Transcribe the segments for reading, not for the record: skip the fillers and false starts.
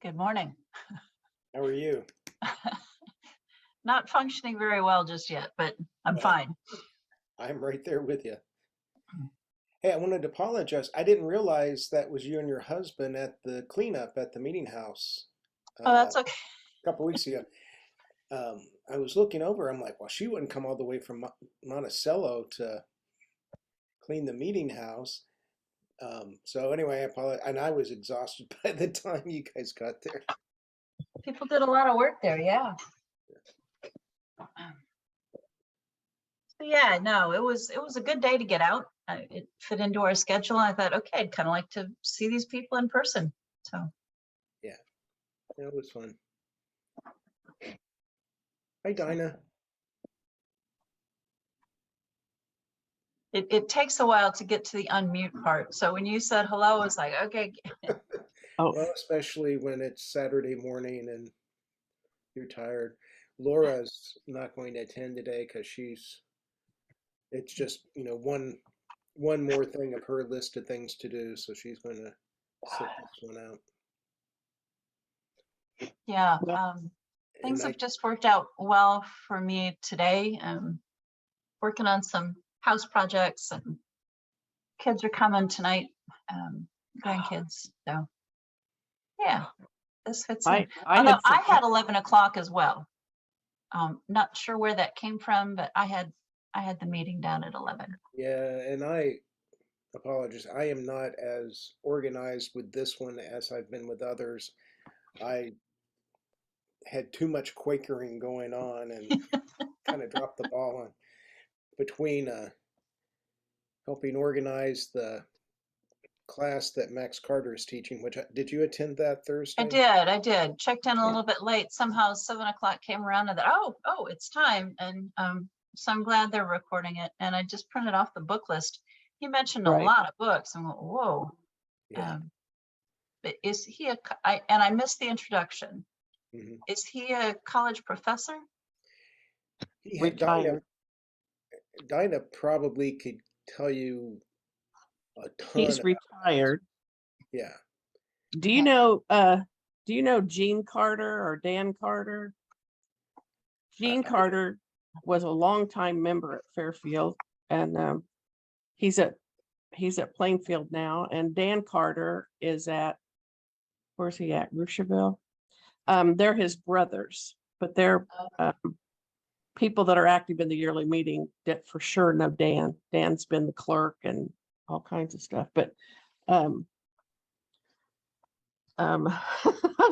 Good morning. How are you? Not functioning very well just yet, but I'm Well, fine. I'm right there with you. Hey, I wanted to apologize. I didn't realize that was you and your husband at the cleanup at the meeting house Oh, a that's okay. couple weeks ago. I was looking over. I'm like, well, she wouldn't come all the way from Monticello to clean the meeting house. So anyway, I apologize. And I was exhausted by the time you guys got there. People did a lot of work there, yeah. So yeah, no, it was a good day to get out. It fit into our schedule. I thought, okay, I'd kind of like to see these people in person. So Yeah, it was fun. Hi, Dinah. it takes a while to get to the unmute part. So when you said hello, I was like, okay. Oh, Well, especially when it's Saturday morning and you're tired. Laura's not going to attend today because it's just, one more thing of her list of things to do, so she's going to sit this one out. Yeah, well, things And have just worked out well for me today. Working on some house projects, and kids are coming tonight, grandkids. So yeah, this fits in. I Although had I forgot. had 11 o'clock as well. Not sure where that came from, but I had the meeting down at 11. yeah, and I apologize. I am not as organized with this one as I've been with others. I had too much Quakering going on and kind of dropped the ball on between helping organize the class that Max Carter is teaching, which did you attend that Thursday? I did. Checked in a little bit late. Somehow 7 o'clock came around and thought, oh, it's time. And so I'm glad they're recording it. And I just printed off the book list. He mentioned a Right. lot of books and went, whoa. Yeah. But is he and I missed the introduction. Mhm. Is he a college professor? He had Dinah, Retired. Dinah probably could tell you a ton He's about that. retired. Yeah. Do you know Gene Carter or Dan Carter? Gene I- Carter was a longtime member at Fairfield, and he's at Plainfield now. And Dan Carter is at, where's he at? Rushville. They're his brothers, but they're people that are active in the yearly meeting that for sure know Dan. Dan's been the clerk and all kinds of stuff. But I'm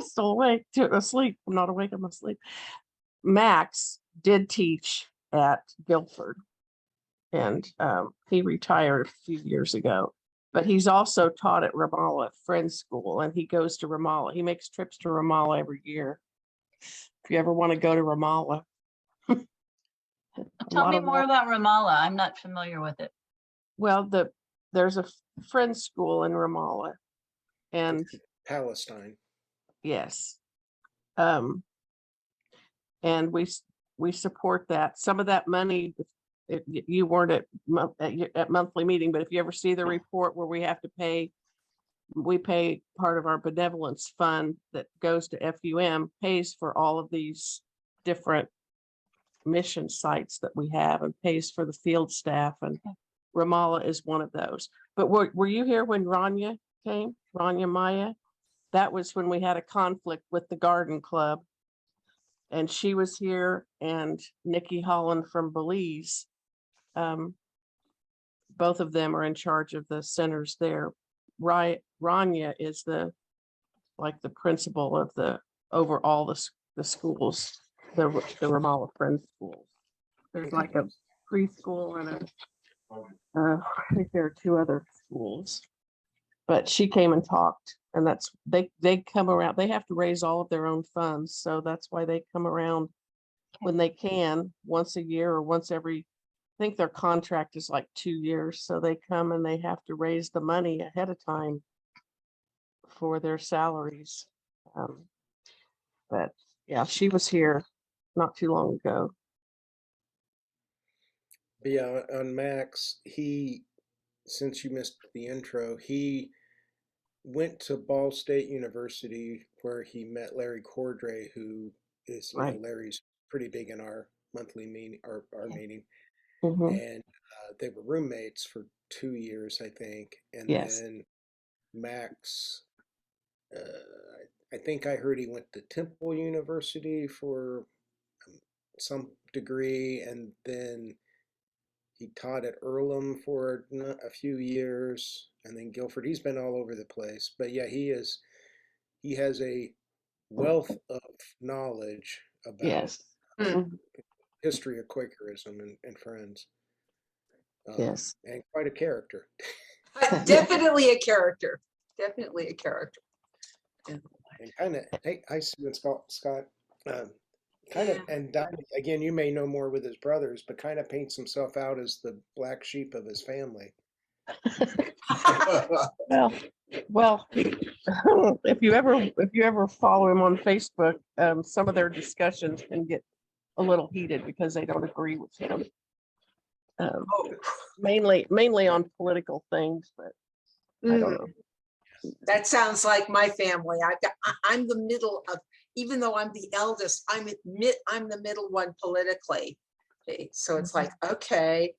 still awake, asleep. I'm not awake, I'm asleep. Max did teach at Guilford, and he retired a few years ago. But he's also taught at Ramallah Friends School, and he goes to Ramallah. He makes trips to Ramallah every year. If you ever want to go to Ramallah. Tell me more about Ramallah. I'm not familiar with it. Well, there's a Friends School in Ramallah, and Palestine. yes, and we support that. Some of that money, you weren't at monthly meeting, but if you ever see the report where we have to pay, we pay part of our benevolence fund that goes to FUM, pays for all of these different mission sites that we have, and pays for the field staff, and Ramallah is one of those. But were you here when Rania came? Rania Maya? That was when we had a conflict with the garden club, and she was here, and Nikki Holland from Belize. Both of them are in charge of the centers there. Rania is the principal of the over all the schools, the Ramallah Friends schools. There's like a preschool and I think there are 2 other schools. But she came and talked, and that's they come around. They have to raise all of their own funds, so that's why they come around when they can, once a year or once every. I think their contract is like 2 years, so they come and they have to raise the money ahead of time for their salaries. But yeah, she was here not too long ago. But yeah, on Max, since you missed the intro, he went to Ball State University where he met Larry Cordray, who is, Right. Larry's pretty big in our monthly meeting, our meeting. Mhm. And they were roommates for 2 years, I think. And Yes. then Max, I think I heard he went to Temple University for some degree, and then he taught at Earlham for a few years, and then Guilford. He's been all over the place, but yeah, he has a wealth of knowledge about Yes. Mm. Mhm. history of Quakerism and Friends, Yes. and quite a character. Definitely a character. Definitely a character. Yeah. And kind of, hey, hi, Sue and Scott. Kind of, Yeah. and Donnie, again, you may know more with his brothers, but kind of paints himself out as the black sheep of his family. Well, well, if you ever follow him on Facebook, some of their discussions can get a little heated because they don't agree with him. Oh, Mainly on political things, but I don't know. that sounds like my family. I'm the middle of, even though I'm the eldest, I'm the middle one politically. Okay, so it's like, okay,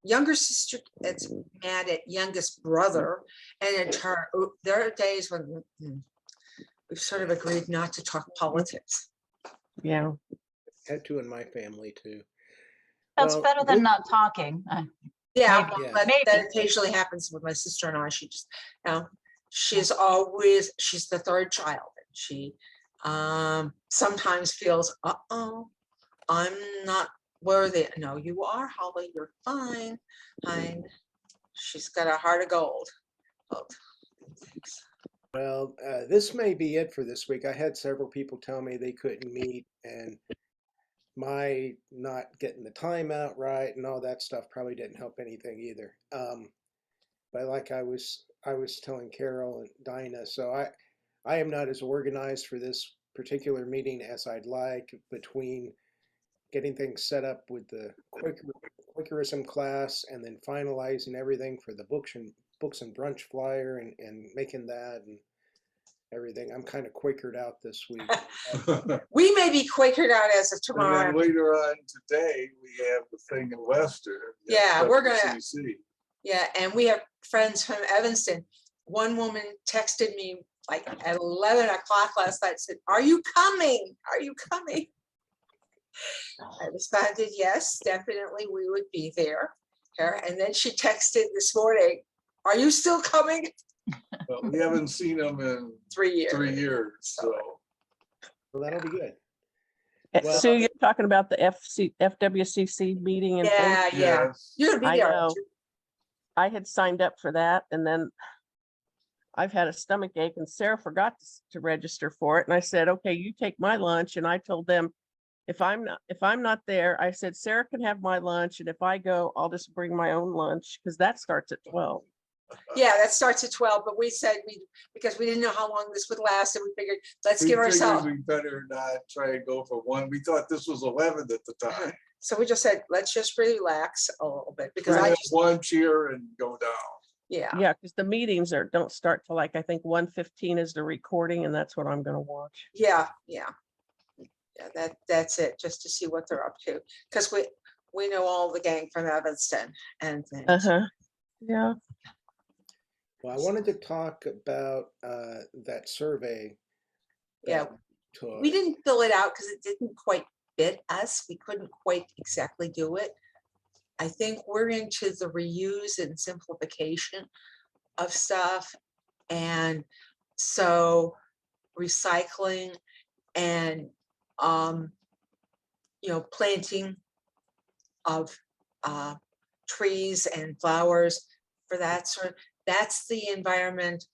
younger sister gets mad at youngest brother, and in turn, there are days when we've sort of agreed not to talk politics. Yeah. Had to in my family too. That's Well, better than not talking. Yeah, Maybe. Yeah. but Maybe. that occasionally happens with my sister and I. She just, she's the third child. And she sometimes feels, I'm not worthy. No, you are, Holly, you're fine. She's got a heart of gold. Oh, thanks. Well, this may be it for this week. I had several people tell me they couldn't meet, and my not getting the time out right and all that stuff probably didn't help anything either. But like I was telling Carol and Dinah, so I am not as organized for this particular meeting as I'd like, between getting things set up with the Quakerism class and then finalizing everything for the books and brunch flyer and making that and everything. I'm kind of Quakered out this week. We may be Quakered out as of And tomorrow. then later on today, we have the thing in Western. Yeah, we're gonna- WCC. Yeah, and we have friends from Evanston. One woman texted me like at 11 o'clock last night, said, "Are you coming? Are you coming?" I responded, yes, definitely we would be there. And then she texted this morning, "Are you still coming?" But we haven't seen them in 3 years. 3 years, so. Well, that'll be good. Well- Sue, you're talking about the FWCC meeting and things? Yeah, yeah. Yes. You're gonna be I there. know. aren't you? I had signed up for that, and then I've had a stomach ache, and Sarah forgot to register for it. And I said, okay, you take my lunch. And I told them, if I'm not there, I said, Sarah can have my lunch. And if I go, I'll just bring my own lunch, because that starts at 12. Yeah, that starts at 12, but we said because we didn't know how long this would last, and we figured, let's We give figured ourselves. we better not try and go for one. We thought this was 11 at the time. So we just said, let's just relax a little bit, because We're I gonna have just, one cheer and go down. yeah. Yeah, because the meetings don't start till like, I think 1:15 is the recording, and that's what I'm gonna watch. Yeah, yeah. Yeah, that's it, just to see what they're up to. Because we know all the gang from Evanston and things. Yeah. Well, I wanted to talk about that survey. Yeah, that took. we didn't fill it out because it didn't quite fit us. We couldn't quite exactly do it. I think we're into the reuse and simplification of stuff. And so recycling and, planting of trees and flowers for that sort, that's the environment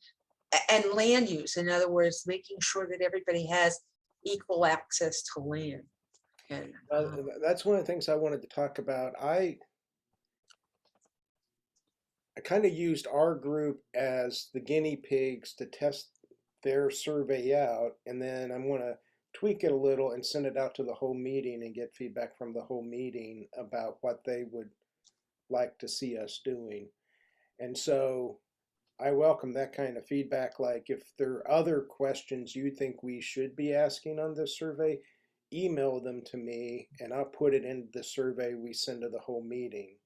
and land use. In other words, making sure that everybody has equal access to land. And That's one of the things I wanted to talk about. I kind of used our group as the guinea pigs to test their survey out, and then I'm going to tweak it a little and send it out to the whole meeting and get feedback from the whole meeting about what they would like to see us doing. And so I welcome that kind of feedback. Like if there are other questions you think we should be asking on this survey, email them to me and I'll put it in the survey we send to the whole meeting.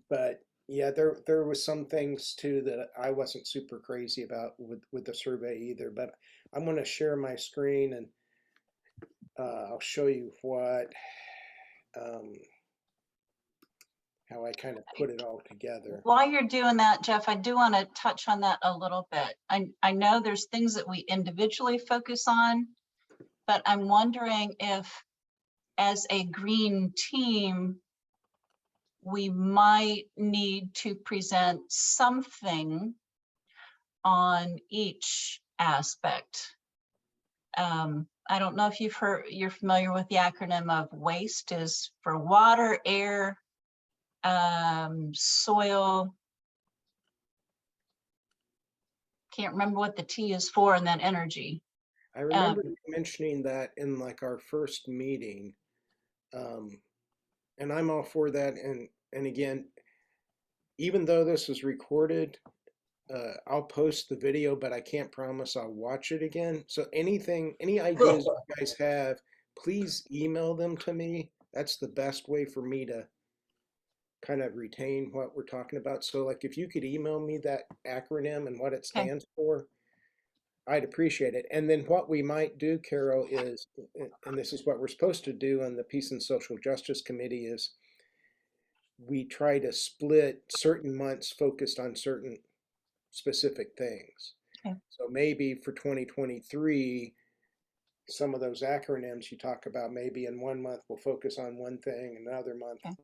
But yeah, there was some things too that I wasn't super crazy about with the survey either. But I'm going to share my screen and I'll show you how I kind of put it all together. While you're doing that, Jeff, I do want to touch on that a little bit. I know there's things that we individually focus on, but I'm wondering if as a green team, we might need to present something on each aspect. I don't know if you're familiar with the acronym of WASTE is for water, air, soil. Can't remember what the T is for, and then energy. I remember you mentioning that in like our first meeting. And I'm all for that. And again, even though this is recorded, I'll post the video, but I can't promise I'll watch it again. So any ideas you guys have, please email them to me. That's the best way for me to kind of retain what we're talking about. So like if you could email me that acronym and what it stands for, I'd appreciate it. And then what we might do, Carol, is, and this is what we're supposed to do on the Peace and Social Justice Committee, is we try to split certain months focused on certain specific things. Okay. So maybe for 2023, some of those acronyms you talk about, maybe in one month we'll focus on one thing, another month, Okay.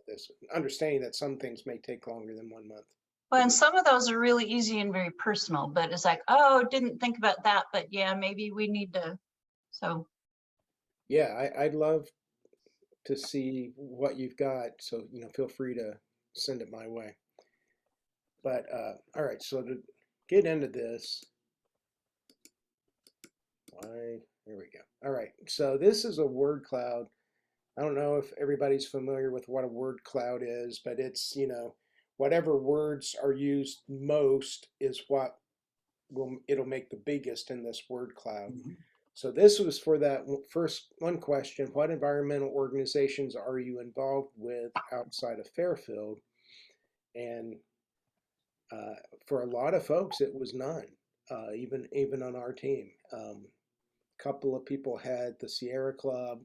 This understanding that some things may take longer than 1 month. Well, and some of those are really easy and very personal, but it's like, oh, didn't think about that, but yeah, maybe we need to. So Yeah, I'd love to see what you've got. So, feel free to send it my way. But all right, so to get into this, here we go. All right, so this is a word cloud. I don't know if everybody's familiar with what a word cloud is, but it's, whatever words are used most is what it'll make the biggest in this word cloud. Mm-hmm. So this was for that first one question: what environmental organizations are you involved with outside of Fairfield? And for a lot of folks, it was none, even on our team. Couple of people had the Sierra Club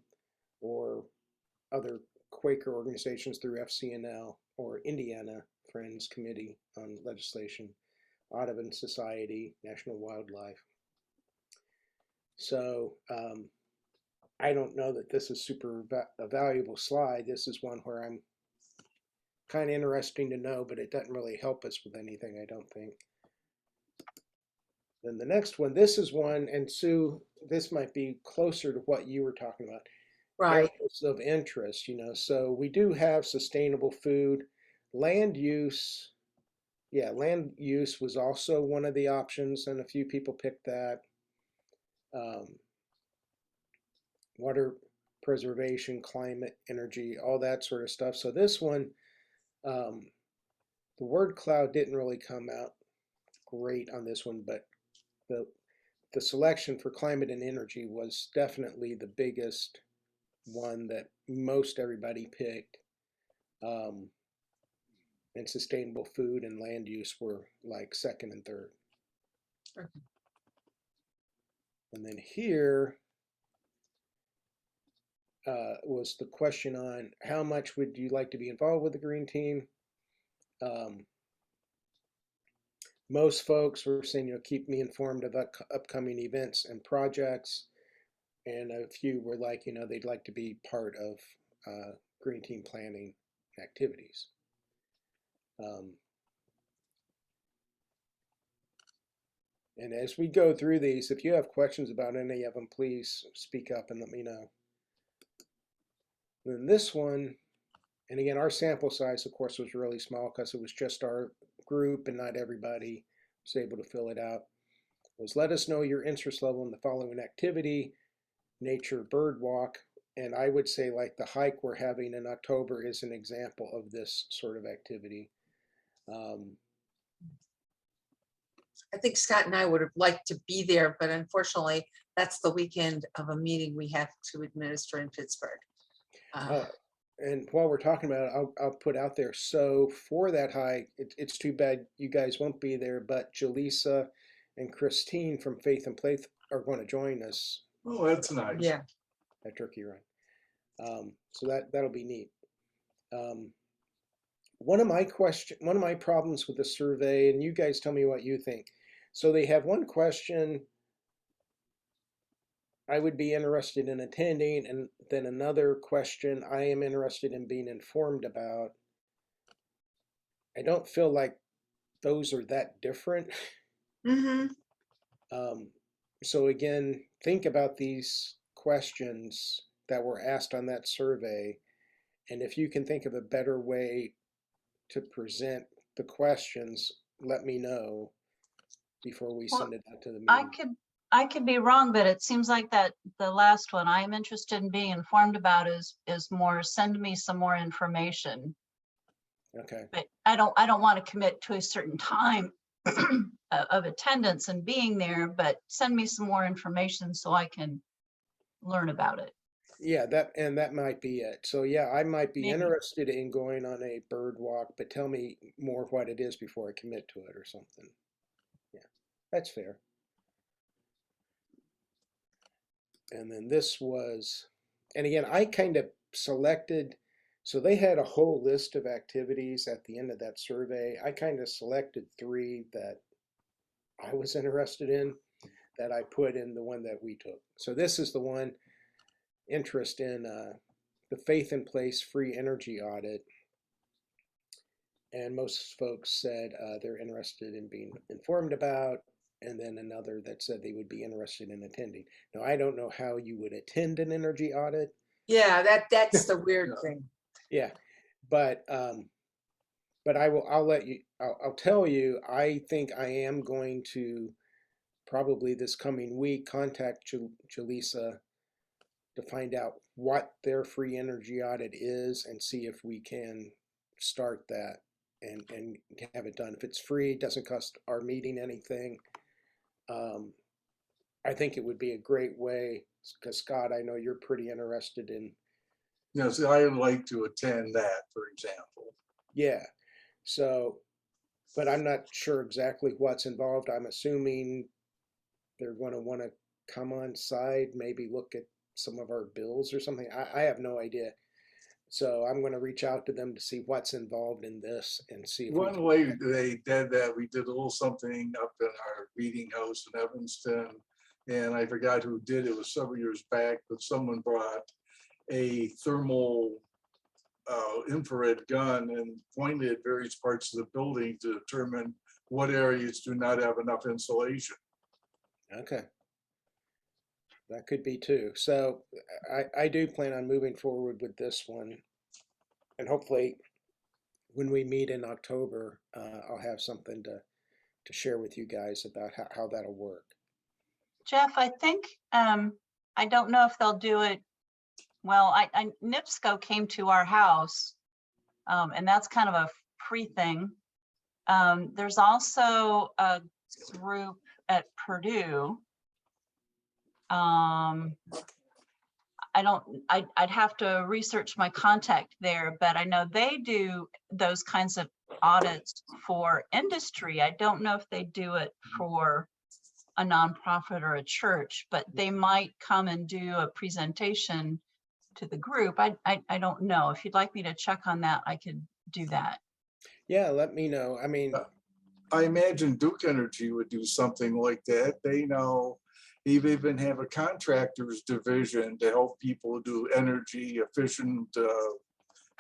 or other Quaker organizations through FCNL or Indiana Friends Committee on Legislation, Audubon Society, National Wildlife. So I don't know that this is a valuable slide. This is one where I'm kind of interesting to know, but it doesn't really help us with anything, I don't think. Then the next one, this is one, and Sue, this might be closer to what you were talking about. Right. Areas of interest, so we do have sustainable food, land use. Yeah, land use was also one of the options, and a few people picked that. Water preservation, climate, energy, all that sort of stuff. So this one, the word cloud didn't really come out great on this one, but the selection for climate and energy was definitely the biggest one that most everybody picked. And sustainable food and land use were like second and third. Okay. And then here was the question on how much would you like to be involved with the green team? Most folks were saying, keep me informed of upcoming events and projects. And a few were like, they'd like to be part of green team planning activities. And as we go through these, if you have questions about any of them, please speak up and let me know. And then this one, and again, our sample size, of course, was really small because it was just our group and not everybody was able to fill it out, was let us know your interest level in the following activity: nature, bird walk. And I would say like the hike we're having in October is an example of this sort of activity. I think Scott and I would have liked to be there, but unfortunately, that's the weekend of a meeting we have to administer in Pittsburgh. And while we're talking about it, I'll put out there. So for that hike, it's too bad you guys won't be there, but Jaleesa and Christine from Faith and Faith are going to join us Oh, that's nice. Yeah, at Turkey Run. So that'll be neat. One of my problems with the survey, and you guys tell me what you think. So they have one question, I would be interested in attending, and then another question, I am interested in being informed about. I don't feel like those are that different. mm-hmm. So again, think about these questions that were asked on that survey, and if you can think of a better way to present the questions, let me know before we send it out to the meeting. I could be wrong, but it seems like that the last one I'm interested in being informed about is more, send me some more information. Okay. But I don't want to commit to a certain time of attendance and being there, but send me some more information so I can learn about it. Yeah, that might be it. So yeah, I might be Maybe. interested in going on a bird walk, but tell me more what it is before I commit to it or something. Yeah, that's fair. And then this was, and again, I kind of selected, so they had a whole list of activities at the end of that survey. I kind of selected 3 that I was interested in that I put in the one that we took. So this is the one, interest in the Faith in Place free energy audit. And most folks said they're interested in being informed about, and then another that said they would be interested in attending. Now, I don't know how you would attend an energy audit. Yeah, that's the weird thing. Yeah, but I'll tell you, I think I am going to probably this coming week contact Jaleesa to find out what their free energy audit is and see if we can start that and have it done. If it's free, it doesn't cost our meeting anything. I think it would be a great way, because Scott, I know you're pretty interested in. Yes, I would like to attend that, for example. Yeah, so, but I'm not sure exactly what's involved. I'm assuming they're going to want to come on site, maybe look at some of our bills or something. I have no idea. So I'm going to reach out to them to see what's involved in this and see if One way they did that, we did a little something up in our meeting house in Evanston, and I forgot who did it. It was several years back, but someone brought a thermal infrared gun and pointed at various parts of the building to determine what areas do not have enough insulation. Okay. That could be too. So I do plan on moving forward with this one. And hopefully when we meet in October, I'll have something to share with you guys about how that'll work. Jeff, I think, I don't know if they'll do it. Well, NIPSCO came to our house, and that's kind of a free thing. There's also a group at Purdue. I'd have to research my contact there, but I know they do those kinds of audits for industry. I don't know if they do it for a nonprofit or a church, but they might come and do a presentation to the group. I don't know. If you'd like me to check on that, I could do that. Yeah, let me know. I mean, I imagine Duke Energy would do something like that. They know, they even have a contractors division to help people do energy efficient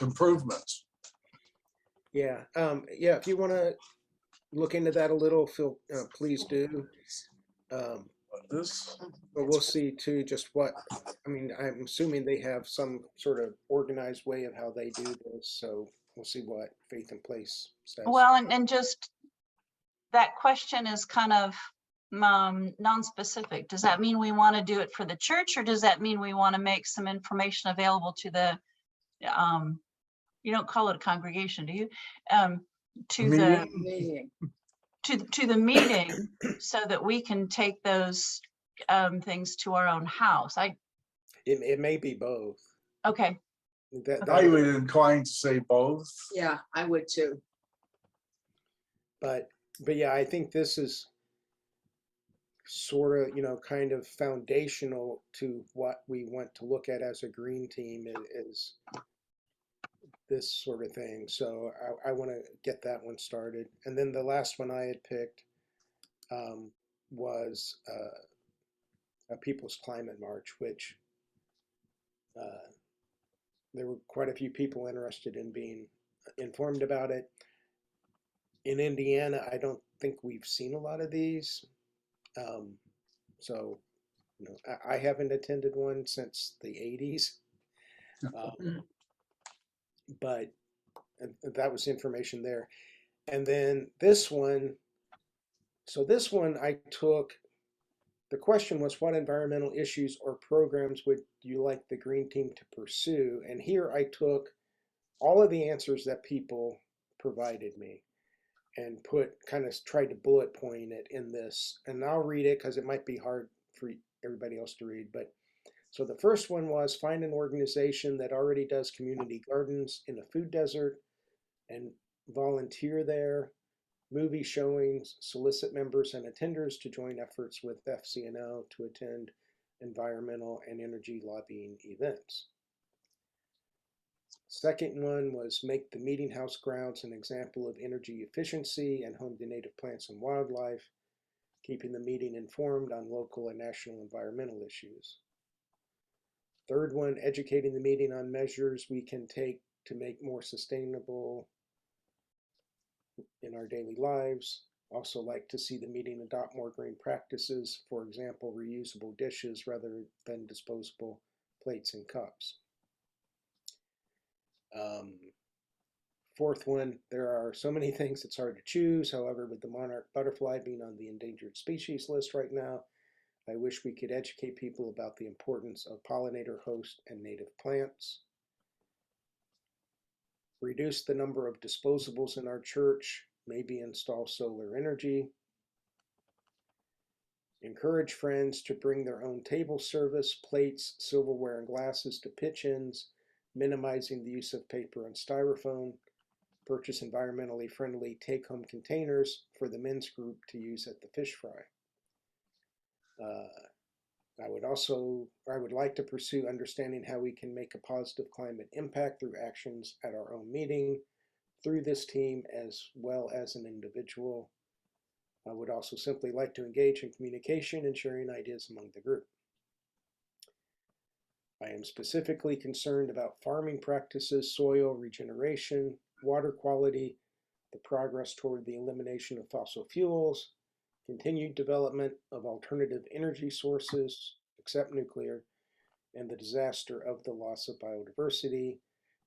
improvements. yeah, yeah. If you want to look into that a little, please do. This, But we'll see too, just what, I mean, I'm assuming they have some sort of organized way of how they do this. So we'll see what Faith in Place says. Well, and just that question is kind of non-specific. Does that mean we want to do it for the church, or does that mean we want to make some information available to the, you don't call it a congregation, do you? To the Meeting. to the meeting so that we can take those things to our own house. It may be both. Okay, That, I that, would incline to say both. Yeah, I would too. but yeah, I think this is sort of, kind of foundational to what we want to look at as a green team is this sort of thing. So I want to get that one started. And then the last one I had picked was a People's Climate March, which there were quite a few people interested in being informed about it. In Indiana, I don't think we've seen a lot of these. So, I haven't attended one since the 80s. But that was information there. And then this one, I took, the question was, what environmental issues or programs would you like the green team to pursue? And here I took all of the answers that people provided me and tried to bullet point it in this. And I'll read it because it might be hard for everybody else to read. But so the first one was, find an organization that already does community gardens in a food desert and volunteer there. Movie showings, solicit members and attenders to join efforts with FCNL to attend environmental and energy lobbying events. Second one was, make the meeting house grounds an example of energy efficiency and home to native plants and wildlife, keeping the meeting informed on local and national environmental issues. Third one, educating the meeting on measures we can take to make more sustainable in our daily lives. Also like to see the meeting adopt more green practices, for example, reusable dishes rather than disposable plates and cups. Fourth one, there are so many things it's hard to choose. However, with the monarch butterfly being on the endangered species list right now, I wish we could educate people about the importance of pollinator host and native plants. Reduce the number of disposables in our church, maybe install solar energy. Encourage friends to bring their own table service, plates, silverware, and glasses to pitch-ins, minimizing the use of paper and styrofoam. Purchase environmentally friendly take-home containers for the men's group to use at the fish fry. I would like to pursue understanding how we can make a positive climate impact through actions at our own meeting, through this team, as well as an individual. I would also simply like to engage in communication and sharing ideas among the group. I am specifically concerned about farming practices, soil regeneration, water quality, the progress toward the elimination of fossil fuels, continued development of alternative energy sources, except nuclear, and the disaster of the loss of biodiversity.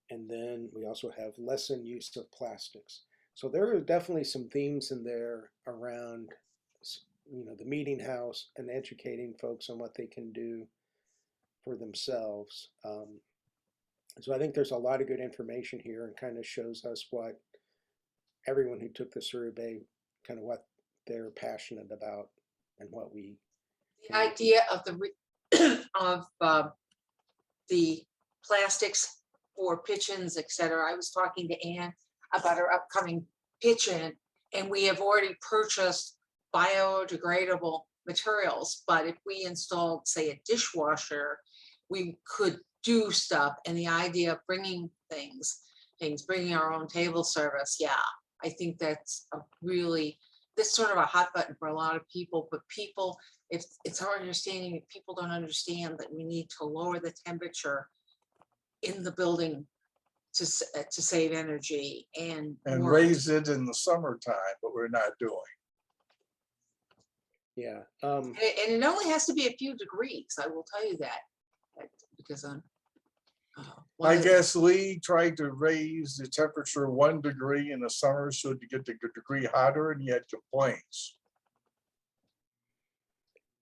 And then we also have lessen use of plastics. So there are definitely some themes in there around, the meeting house and educating folks on what they can do for themselves. So I think there's a lot of good information here and kind of shows us what everyone who took the survey, kind of what they're passionate about and what we. The idea of the plastics for pitch-ins, etc. I was talking to Anne about our upcoming pitch-in, and we have already purchased biodegradable materials. But if we installed, say, a dishwasher, we could do stuff. And the idea of bringing bringing our own table service, yeah, I think that's sort of a hot button for a lot of people. But people, if it's our understanding, if people don't understand that we need to lower the temperature in the building to save energy and raise it in the summertime, but we're not doing. Yeah. And it only has to be a few degrees. I will tell you that because I guess Lee tried to raise the temperature 1 degree in the summer so to get the degree hotter, and he had complaints.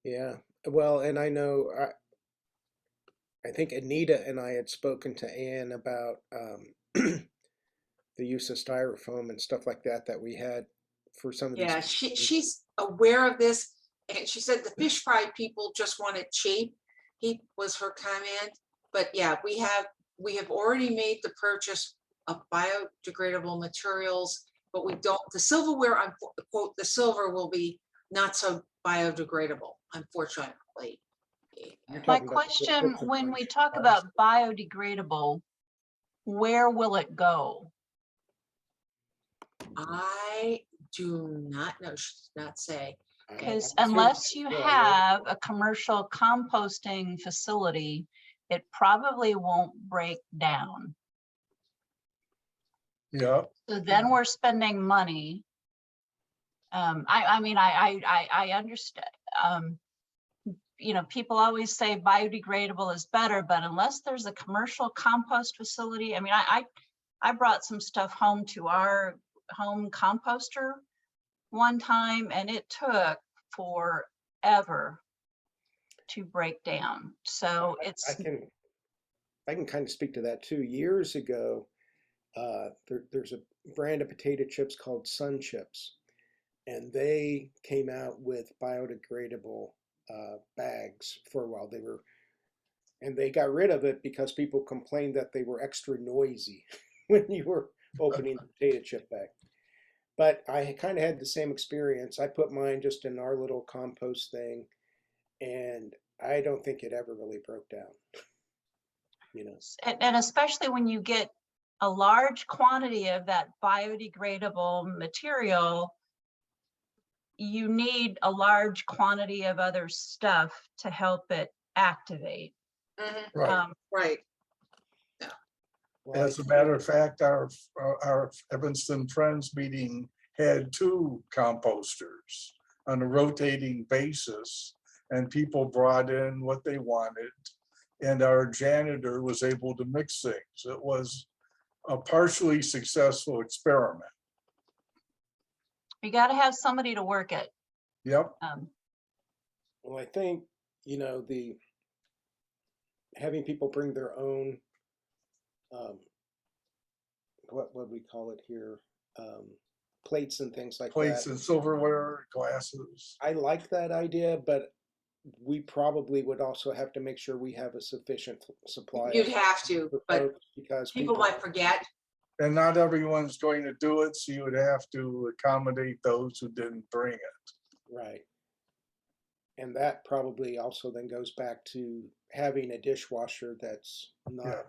Yeah. Well, and I know, I think Anita and I had spoken to Anne about the use of styrofoam and stuff like that we had for some of Yeah, these. she's aware of this, and she said the fish fry people just want it cheap. He was her comment, but yeah, we have already made the purchase of biodegradable materials, but we don't, the silverware, quote, the silver will be not so biodegradable, unfortunately. You're My talking about the question, books and when such. we talk about biodegradable, where will it go? I do not know, she did not say. Because I'm unless you sure- have a commercial composting facility, it probably won't break down. Yeah, So then we're spending money. I mean, I understand. You know, people always say biodegradable is better, but unless there's a commercial compost facility, I mean, I brought some stuff home to our home composter one time, and it took forever to break down. So it's, I can kind of speak to that too. Years ago, there's a brand of potato chips called Sun Chips, and they came out with biodegradable bags for a while. And they got rid of it because people complained that they were extra noisy when you were opening the potato chip bag. But I kind of had the same experience. I put mine just in our little compost thing, and I don't think it ever really broke down. You know, and especially when you get a large quantity of that biodegradable material, you need a large quantity of other stuff to help it activate. right. Right, well, As a matter of fact, our Evanston Friends meeting had 2 composters on a rotating basis, and people brought in what they wanted, and our janitor was able to mix things. It was a partially successful experiment. You got to have somebody to work it. Yep, well, I think, you know, the having people bring their own, what would we call it here? Plates and things like plates that. and silverware, glasses. I like that idea, but we probably would also have to make sure we have a sufficient supply. you'd have to, for but folks, because people might forget. And not everyone's going to do it, so you would have to accommodate those who didn't bring it. Right. And that probably also then goes back to having a dishwasher that's not. Yeah.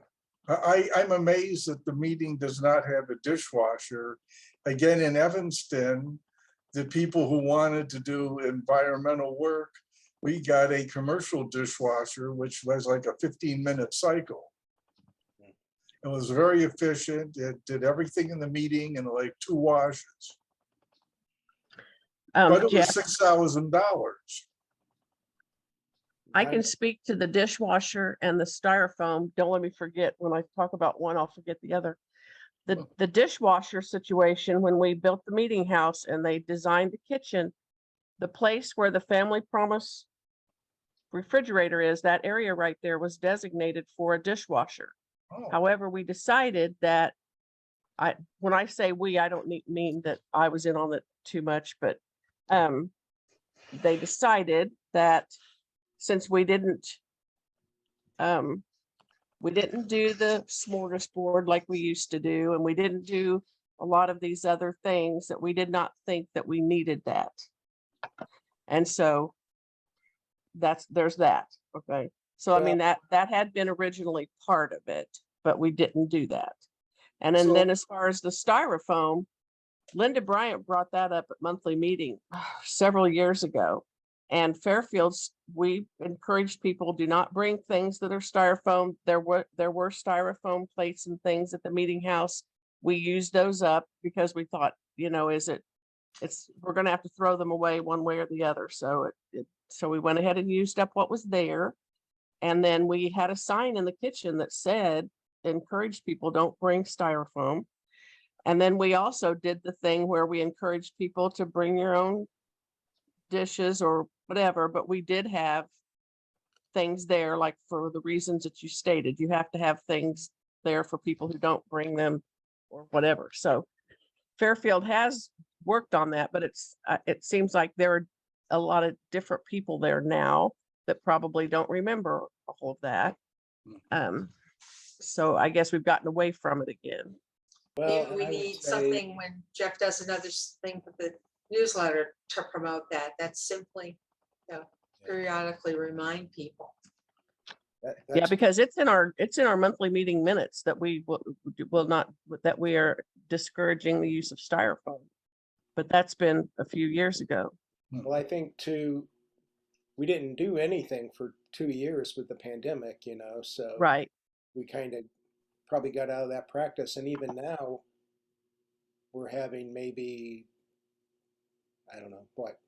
I'm amazed that the meeting does not have a dishwasher. Again, in Evanston, the people who wanted to do environmental work, we got a commercial dishwasher, which was like a 15-minute cycle. It was very efficient. It did everything in the meeting in like 2 washes. But it Jeff, was $6,000. I can speak to the dishwasher and the styrofoam. Don't let me forget, when I talk about one, I'll forget the other. The dishwasher situation, when we built the meeting house and they designed the kitchen, the place where the Family Promise refrigerator is, that area right there was designated for a dishwasher. Oh, However, we decided that, when I say we, I don't mean that I was in on it too much, but they decided that since we didn't do the smorgasbord like we used to do, and we didn't do a lot of these other things, that we did not think that we needed that. And so there's that. Okay. So I mean, that had been originally part of it, but we didn't do that. And then as far as the styrofoam, Linda Bryant brought that up at monthly meeting several years ago. And Fairfield's, we encouraged people, do not bring things that are styrofoam. There were styrofoam plates and things at the meeting house. We used those up because we thought, you know, we're going to have to throw them away one way or the other. So so we went ahead and used up what was there. And then we had a sign in the kitchen that said, encouraged people, don't bring styrofoam. And then we also did the thing where we encouraged people to bring your own dishes or whatever, but we did have things there, like for the reasons that you stated. You have to have things there for people who don't bring them or whatever. So Fairfield has worked on that, but it seems like there are a lot of different people there now that probably don't remember all of that. So I guess we've gotten away from it again. Well, Maybe and we I would need say, something when Jeff does another thing with the newsletter to promote that. That's simply, periodically remind people. Yeah, that's, because it's in our monthly meeting minutes that we will not, that we are discouraging the use of styrofoam. But that's been a few years ago. well, I think too, we didn't do anything for 2 years with the pandemic, so Right. we kind of probably got out of that practice. And even now, we're having maybe, I don't know, what,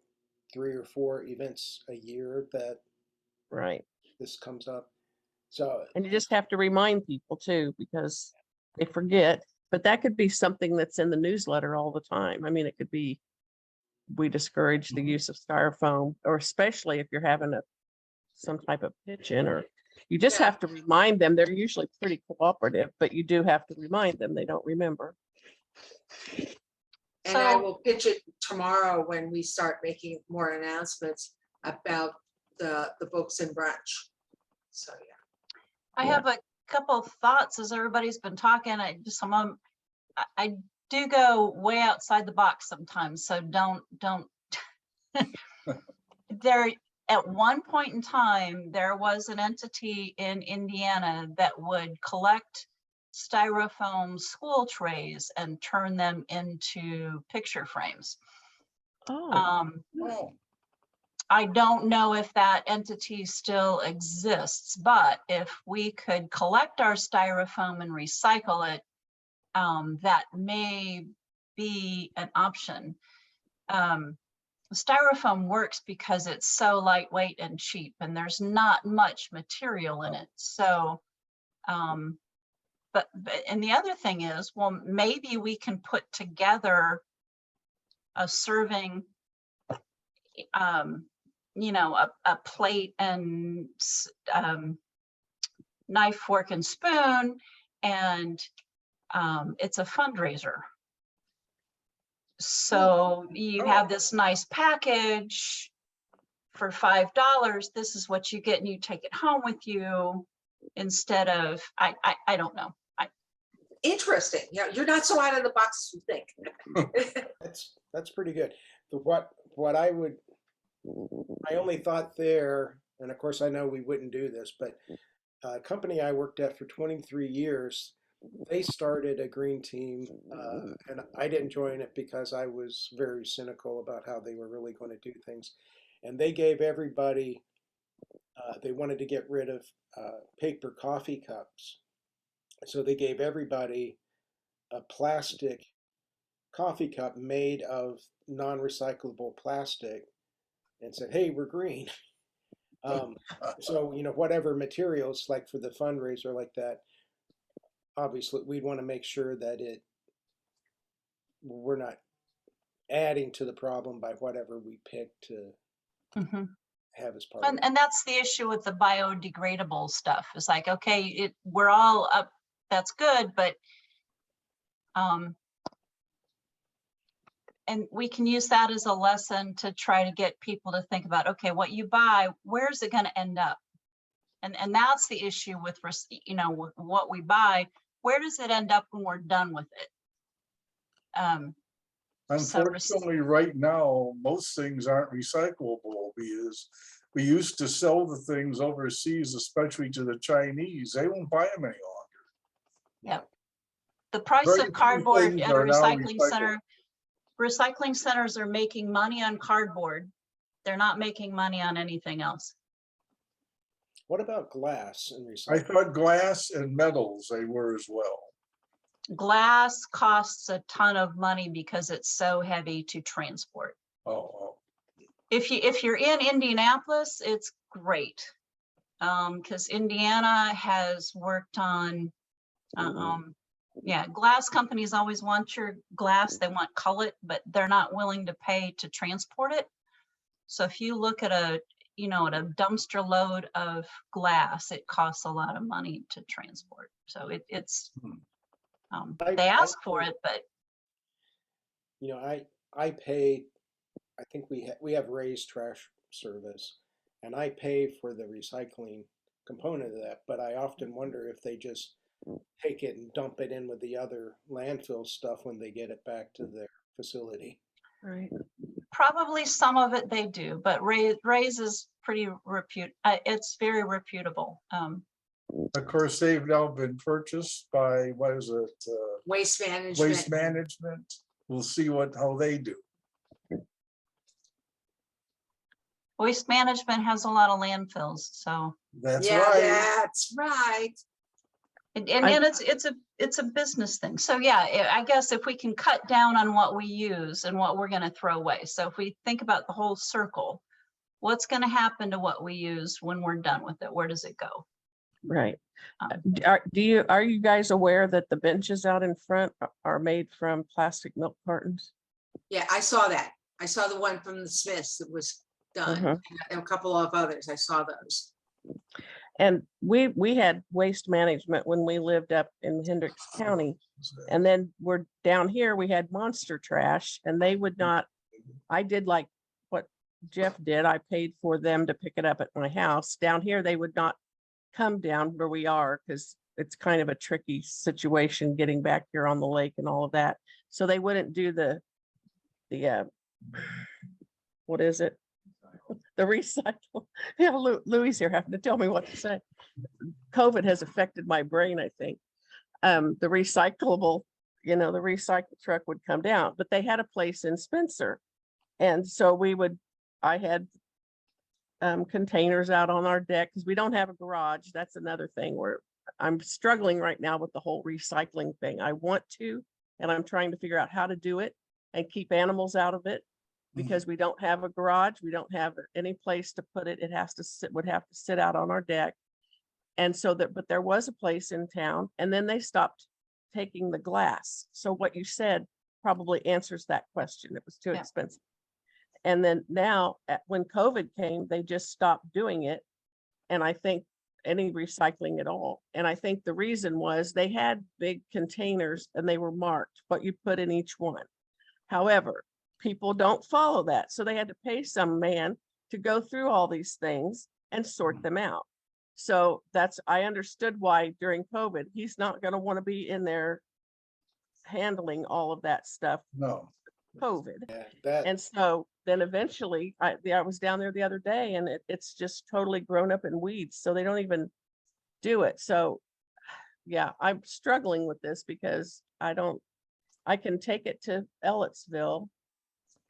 3 or 4 events a year that Right. this comes up. So, And you just have to remind people too, because they forget. But that could be something that's in the newsletter all the time. I mean, it could be, we discourage the use of styrofoam, or especially if you're having some type of pitch-in, or you just Yeah. have to remind them. They're usually pretty cooperative, but you do have to remind them. They don't remember. And I So- will pitch it tomorrow when we start making more announcements about the books and brunch. So, yeah. I Yeah. have a couple of thoughts as everybody's been talking. I do go way outside the box sometimes, so don't. There, at one point in time, there was an entity in Indiana that would collect styrofoam school trays and turn them into picture frames. Oh, Oh, I don't know if that entity still exists, but if we could collect our styrofoam and recycle it, that may be an option. Styrofoam works because it's so lightweight and cheap, and there's not much material in it. So, but and the other thing is, well, maybe we can put together a serving, a plate and knife, fork, and spoon, and it's a fundraiser. So you have this nice package for $5. This is what you get, and you take it home with you instead of, I don't know. Interesting. Yeah, you're not so out of the box as you think. that's pretty good. But what I only thought there, and of course I know we wouldn't do this, but a company I worked at for 23 years, they started a green team, and I didn't join it because I was very cynical about how they were really going to do things. And they gave everybody, they wanted to get rid of paper coffee cups. So they gave everybody a plastic coffee cup made of non-recyclable plastic and said, hey, we're green. So, whatever materials, like for the fundraiser like that, obviously we'd want to make sure that we're not adding to the problem by whatever we pick to have as part of it. And that's the issue with the biodegradable stuff. It's like, okay, we're all up, that's good, but and we can use that as a lesson to try to get people to think about, okay, what you buy, where's it going to end up? And that's the issue with, what we buy. Where does it end up when we're done with it? unfortunately, right now, most things aren't recyclable because we used to sell the things overseas, especially to the Chinese. They won't buy them any longer. Yep. The price Very of few cardboard things at a are now recycling centers are making money on cardboard. They're not making money on anything else. What about glass and I recycling? thought glass and metals they were as well. Glass costs a ton of money because it's so heavy to transport. Oh, If you're in Indianapolis, it's great. Because Indiana has worked on, glass companies always want your glass, they want cullet, but they're not willing to pay to transport it. So if you look at at a dumpster load of glass, it costs a lot of money to transport. So it's they ask for it, but I pay, I think we have raised trash service, and I pay for the recycling component of that, but I often wonder if they just take it and dump it in with the other landfill stuff when they get it back to their facility. Right. Probably some of it they do, but Ray's is pretty it's very reputable. Of course, they've now been purchased by, what is it? Waste management. Waste Management. We'll see how they do. Waste Management has a lot of landfills, so. That's Yeah, right. that's right. And I- it's a business thing. So yeah, I guess if we can cut down on what we use and what we're gonna throw away. So if we think about the whole circle, what's gonna happen to what we use when we're done with it? Where does it go? Right. Um, Are you guys aware that the benches out in front are made from plastic milk cartons? Yeah, I saw that. I saw the one from the Smiths that was done, Mhm. and a couple of others. I saw those. And we had Waste Management when we lived up in Hendricks County. And then we're down here, we had Monster Trash, and they would not, I did like what Jeff did. I paid for them to pick it up at my house. Down here, they would not come down where we are because it's kind of a tricky situation getting back here on the lake and all of that. So they wouldn't do the what is it? The recycle. Yeah, Louis here having to tell me what to say. COVID has affected my brain, I think. The recyclable, the recycle truck would come down, but they had a place in Spencer. And so I had containers out on our deck because we don't have a garage. That's another thing where I'm struggling right now with the whole recycling thing. I want to, and I'm trying to figure out how to do it and keep animals out of it because we don't have a garage. We don't have any place to put it. Would have to sit out on our deck. And so but there was a place in town, and then they stopped taking the glass. So what you said probably answers that question. It was too Yeah. expensive. And then now when COVID came, they just stopped doing it. And I think any recycling at all. And I think the reason was they had big containers and they were marked what you put in each one. However, people don't follow that. So they had to pay some man to go through all these things and sort them out. So I understood why during COVID, he's not going to want to be in there handling all of that stuff, No. COVID. Yeah, And so then eventually I was down there the other day and it's just totally grown up in weeds. So they don't even do it. So yeah, I'm struggling with this because I can take it to Ellettsville.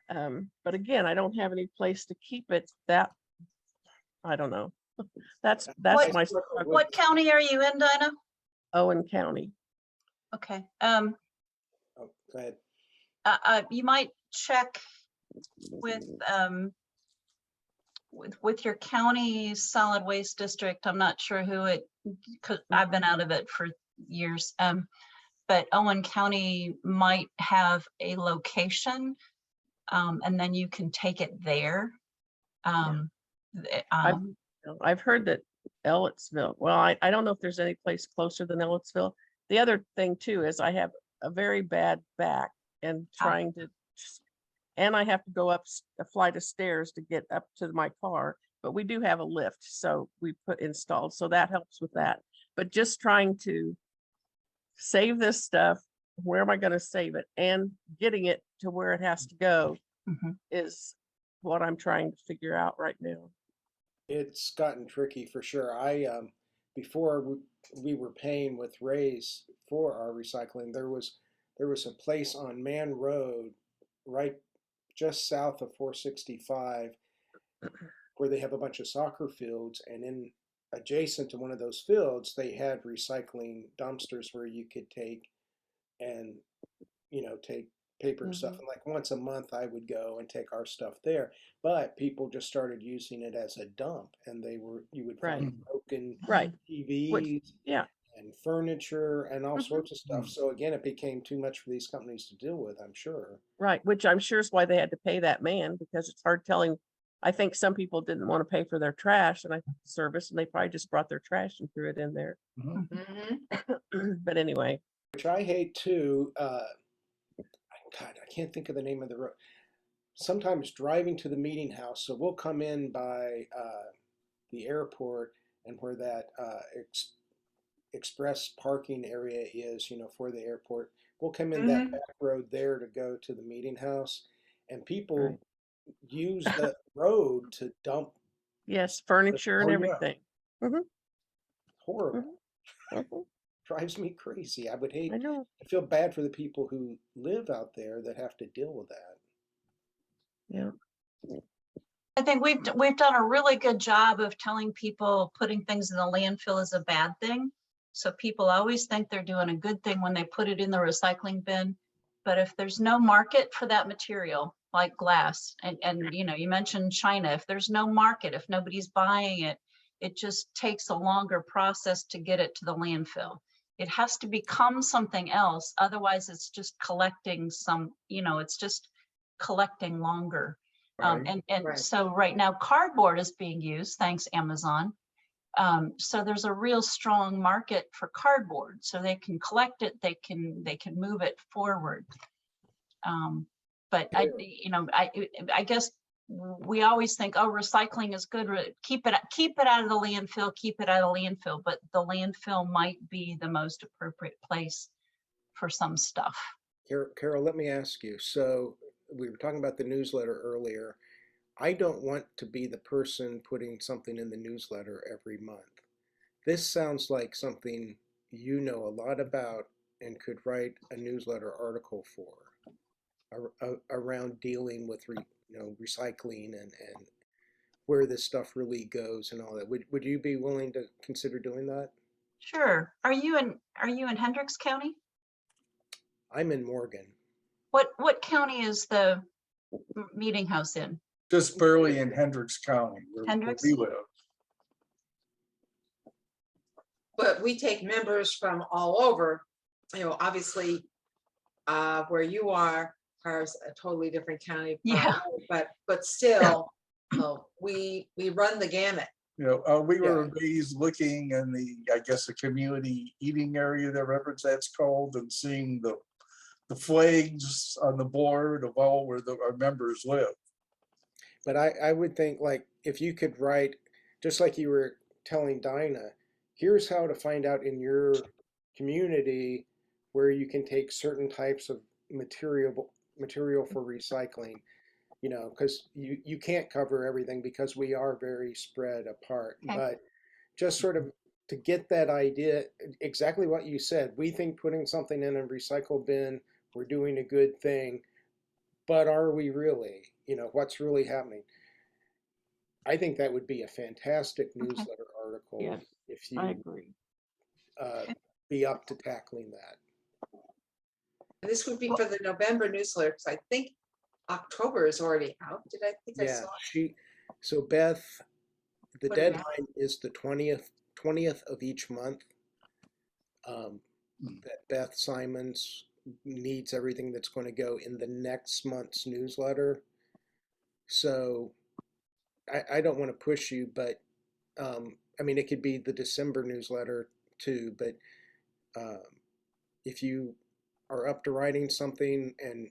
But again, I don't have any place to keep it. I don't know. That's What- my What county are you in, Dinah? Owen County. Okay, Oh, go ahead. you might check with your county solid waste district. I'm not sure who because I've been out of it for years. But Owen County might have a location, and then you can take it there. I've heard that Ellettsville, well, I don't know if there's any place closer than Ellettsville. The other thing too is I have a very bad back and and I have to go up a flight of stairs to get up to my car, but we do have a lift. So we installed, so that helps with that. But just trying to save this stuff, where am I going to save it? And getting it to where it has to go is what I'm trying to figure out right now. It's gotten tricky for sure. Before we were paying with Ray's for our recycling, there was a place on Man Road, right just south of 465, where they have a bunch of soccer fields, and adjacent to one of those fields, they had recycling dumpsters where you could take paper and stuff. And like once a month I would go and take our stuff there, but people just started using it as a dump, and you would find broken TVs and furniture and all sorts of stuff. So again, it became too much for these companies to deal with, I'm sure. Right, which I'm sure is why they had to pay that man, because it's hard telling. I think some people didn't want to pay for their trash and service, and they probably just brought their trash and threw it in there. But anyway, Which I hate too. God, I can't think of the name of the road. Sometimes driving to the meeting house, so we'll come in by the airport and where that express parking area is, for the airport. We'll come in that Mhm. back road there to go to the meeting house, and people Right. use the road to dump. Yes, furniture and Oh, yeah. everything. Mhm, Horrible. mhm. Drives me crazy. I would hate. I know, I feel bad for the people who live out there that have to deal with that. yeah. I think we've done a really good job of telling people putting things in the landfill is a bad thing. So people always think they're doing a good thing when they put it in the recycling bin. But if there's no market for that material, like glass, and you mentioned China, if there's no market, if nobody's buying it, it just takes a longer process to get it to the landfill. It has to become something else. Otherwise, it's just collecting it's just collecting longer. Right. Right. So right now cardboard is being used, thanks Amazon. So there's a real strong market for cardboard, so they can collect it, they can move it forward. But I guess we always think, oh, recycling is good. Keep it out of the landfill. Keep it out of the landfill. But the landfill might be the most appropriate place for some stuff. Carol, let me ask you. So we were talking about the newsletter earlier. I don't want to be the person putting something in the newsletter every month. This sounds like something you know a lot about and could write a newsletter article for around dealing with recycling and where this stuff really goes and all that. Would you be willing to consider doing that? Sure. Are you in Hendricks County? I'm in Morgan. What county is the meeting house in? Just barely in Hendricks County, where Hendricks? we live. But we take members from all over, obviously, where you are is a totally different county. Yeah. But still, we run the gamut. We were amazed looking in I guess the community eating area, whatever that's called, and seeing the flags on the board of all where our members live. But I would think, like, if you could write, just like you were telling Dinah, here's how to find out in your community where you can take certain types of material for recycling, because you can't cover everything because we are very spread apart. Okay. But just sort of to get that idea, exactly what you said, we think putting something in a recycle bin, we're doing a good thing, but are we really? What's really happening? I think that would be a fantastic newsletter article Yes, if I you agree. be up to tackling that. And this would be for the November newsletter, because I think October is already out. Did I think I Yeah, saw? so Beth, the What do you know? deadline is the 20th of each month. That Beth Simons needs everything that's going to go in the next month's newsletter. So I don't want to push you, but I mean, it could be the December newsletter too, but if you are up to writing something and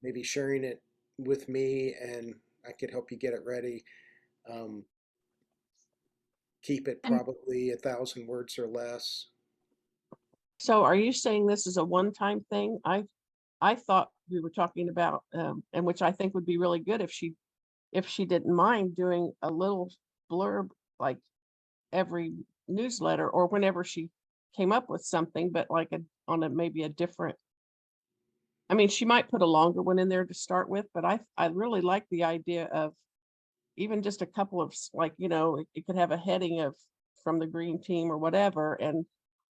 maybe sharing it with me and I could help you get it ready, keep it And- probably 1,000 words or less. So are you saying this is a one-time thing? I thought we were talking about, and which I think would be really good if she didn't mind doing a little blurb like every newsletter or whenever she came up with something, but like maybe a different. I mean, she might put a longer one in there to start with, but I really like the idea of even just a couple of it could have a heading of from the green team or whatever, and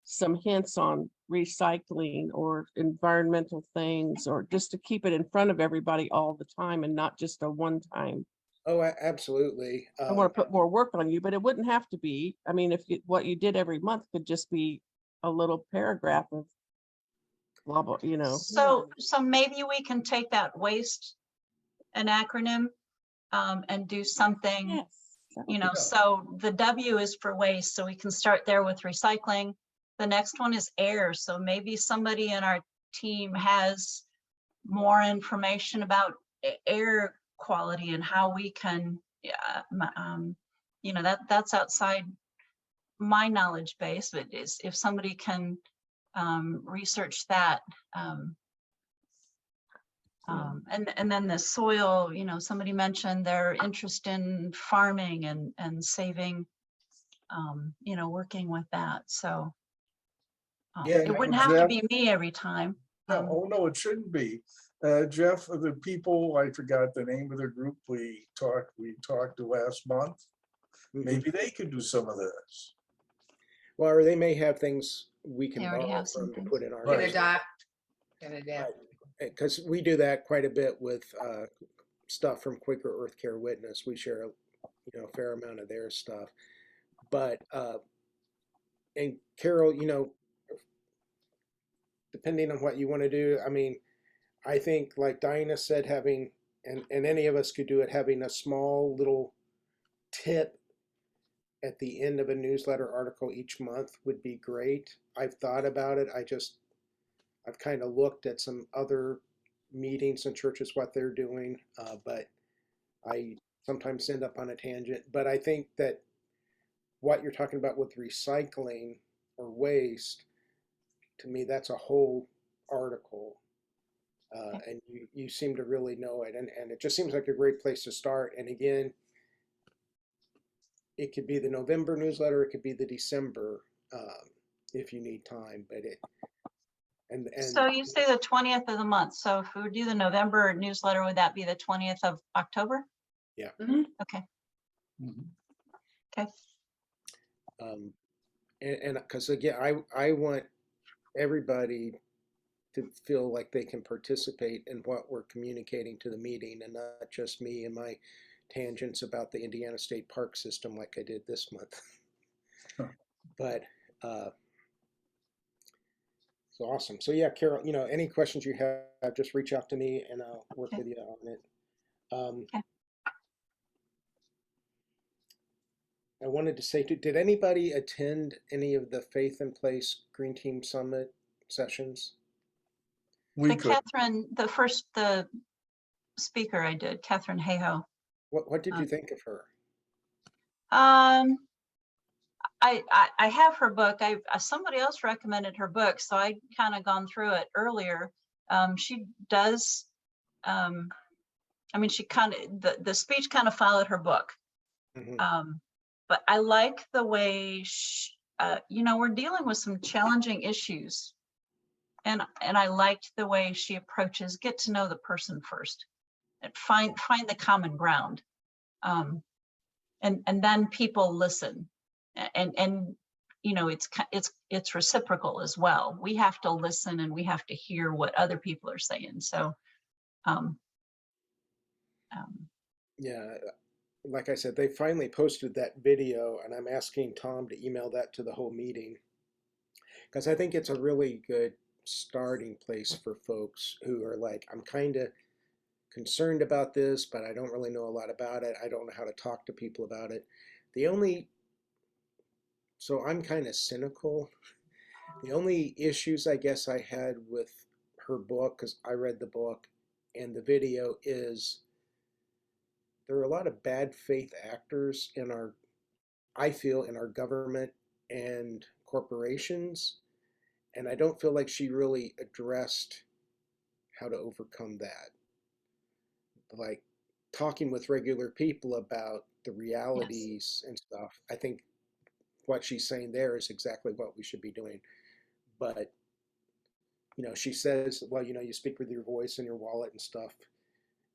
some hints on recycling or environmental things, or just to keep it in front of everybody all the time and not just a one time. Oh, absolutely. I want to put more work on you, but it wouldn't have to be. I mean, if what you did every month could just be a little paragraph of blah, blah. So maybe we can take that waste, an acronym, and do something, Yes. so the W is for waste. So we can start there with recycling. The next one is air. So maybe somebody in our team has more information about air quality and how we can, you know, that's outside my knowledge base, but if somebody can research that, and then the soil, you know, somebody mentioned their interest in farming and saving, you know, working with that. So Yeah, it no, wouldn't have to Jeff- be me every time. No, oh, no, it shouldn't be. Jeff, the people, I forgot the name of the group we talked to last month. Mhm. Maybe they could do some of this. Well, or they may have things we can They already borrow have some from to things. put in our. Right. Can adapt, can adapt. Because we do that quite a bit with stuff from Quaker Earth Care Witness. We share, you know, a fair amount of their stuff. But and Carol, you know, depending on what you want to do, I mean, I think like Dinah said, having and any of us could do it, having a small little tip at the end of a newsletter article each month would be great. I've thought about it. I've kind of looked at some other meetings and churches, what they're doing, but I sometimes end up on a tangent. But I think that what you're talking about with recycling or waste, to me, that's a whole article. And you seem to really know it. And it just seems like a great place to start. And again, it could be the November newsletter, it could be the December if you need time. But and So you say the 20th of the month. So if we would do the November newsletter, would that be the 20th of October? Yeah. Okay. Mhm. Okay. And because again, I want everybody to feel like they can participate in what we're communicating to the meeting, and not just me and my tangents about the Indiana State Park System like I did this month. Huh. But so awesome. So yeah, Carol, you know, any questions you have, just reach out to me and I'll work Okay. with you on it. Okay. I wanted to say, did anybody attend any of the Faith in Place Green Team Summit sessions? We The could, Catherine, the speaker I did, Catherine Hayhoe. What did you think of her? I have her book. Somebody else recommended her book, so I kind of gone through it earlier. She does. I mean, she kind of the speech kind of followed her book. Mhm. But I like the way you know, we're dealing with some challenging issues, and I liked the way she approaches get to know the person first, and find the common ground, and then people listen, and you know, it's reciprocal as well. We have to listen and we have to hear what other people are saying. So, Yeah, like I said, they finally posted that video, and I'm asking Tom to email that to the whole meeting because I think it's a really good starting place for folks who are like, I'm kind of concerned about this, but I don't really know a lot about it. I don't know how to talk to people about it. So I'm kind of cynical. The only issues I guess I had with her book, because I read the book and the video, is there are a lot of bad faith actors in I feel, in our government and corporations. And I don't feel like she really addressed how to overcome that. Like talking with regular people about the realities and stuff. I think what she's saying there is exactly what we should be doing. But, you know, she says, well, you know, you speak with your voice and your wallet and stuff.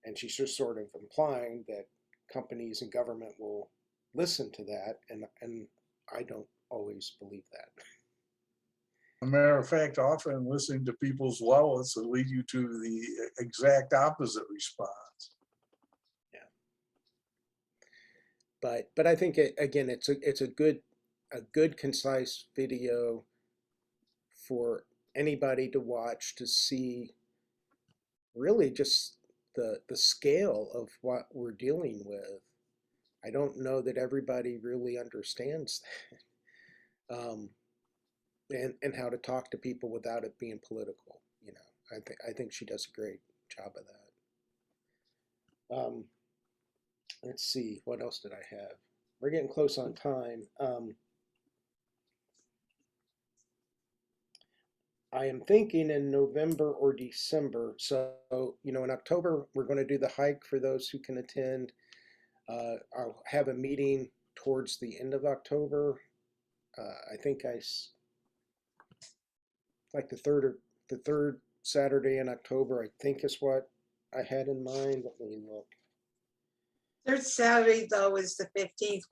And she's just sort of implying that companies and government will listen to that. And I don't always believe that. a matter of fact, often listening to people's wallets will lead you to the exact opposite response. But I think again, it's a good concise video for anybody to watch to see really just the scale of what we're dealing with. I don't know that everybody really understands that, and how to talk to people without it being political. You know, I think she does a great job of that. Let's see, what else did I have? We're getting close on time. I am thinking in November or December. So, in October, we're going to do the hike for those who can attend. I'll have a meeting towards the end of October. I think like the third Saturday in October, I think is what I had in mind. Let me look. Third Saturday, though, is the 15th,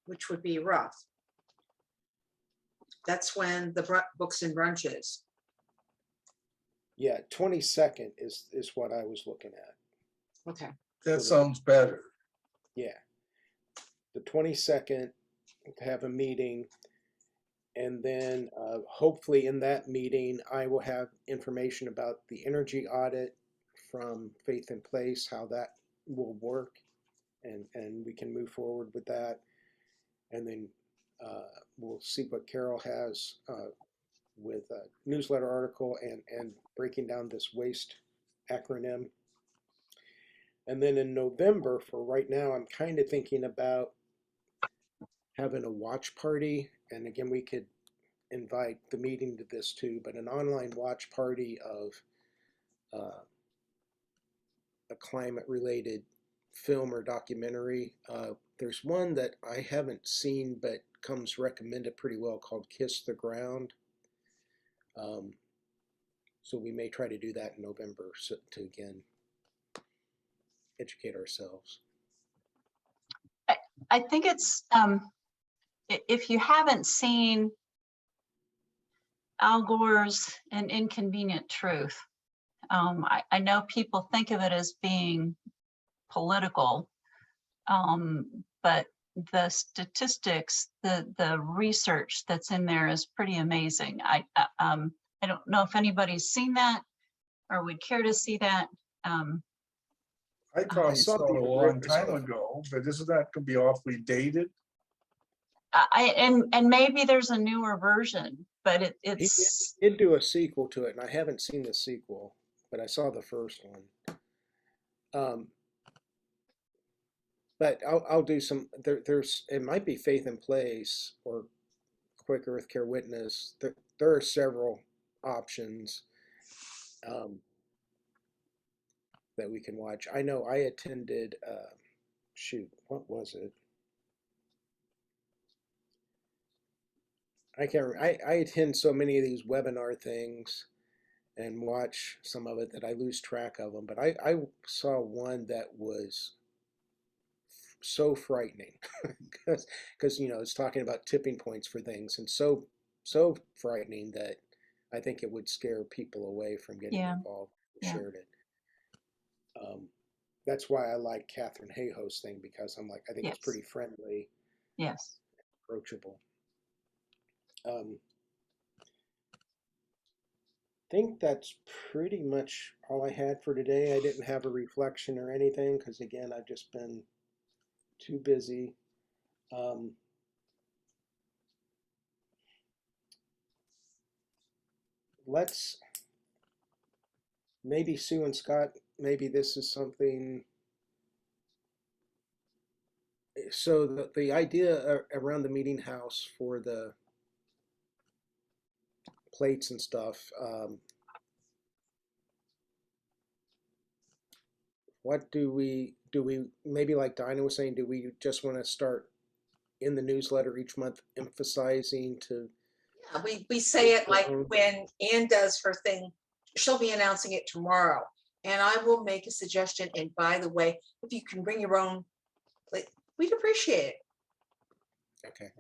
which would be rough. That's when the books and brunch is. Yeah, 22nd is what I was looking at. Okay. That sounds better. Yeah. The 22nd, to have a meeting. And then hopefully in that meeting, I will have information about the energy audit from Faith in Place, how that will work. And we can move forward with that. And then we'll see what Carol has with a newsletter article and breaking down this WASTE acronym. And then in November, for right now, I'm kind of thinking about having a watch party. And again, we could invite the meeting to this too, but an online watch party of a climate related film or documentary. There's one that I haven't seen but comes recommended pretty well called Kiss the Ground. So we may try to do that in November to again educate ourselves. I think it's, if you haven't seen Al Gore's An Inconvenient Truth, I know people think of it as being political, but the statistics, the research that's in there is pretty amazing. I don't know if anybody's seen that or would care to see that. I probably saw saw it a the long original. time ago, but isn't that gonna be awfully dated? And maybe there's a newer version, but it's He did do a sequel to it, and I haven't seen the sequel, but I saw the first one. But I'll do some. There's it might be Faith in Place or Quick Earth Care Witness. There are several options that we can watch. I know I attended. Shoot, what was it? I can't remember. I attend so many of these webinar things and watch some of it that I lose track of them. But I saw one that was so frightening because it's talking about tipping points for things, and so frightening that I think it would scare people away from getting Yeah. involved. Yeah. Shared it. That's why I like Catherine Hayhoe's thing, because I'm like, I think Yes. it's pretty friendly, yes. approachable. Think that's pretty much all I had for today. I didn't have a reflection or anything because again, I've just been too busy. Let's maybe Sue and Scott, maybe this is something. So the idea around the meeting house for the plates and stuff, what do we maybe like Dinah was saying, do we just want to start in the newsletter each month emphasizing to Yeah, we say it like when Ann does her thing, she'll be announcing it tomorrow. And I will make a suggestion. And by the way, if you can bring your own, we'd appreciate it. okay.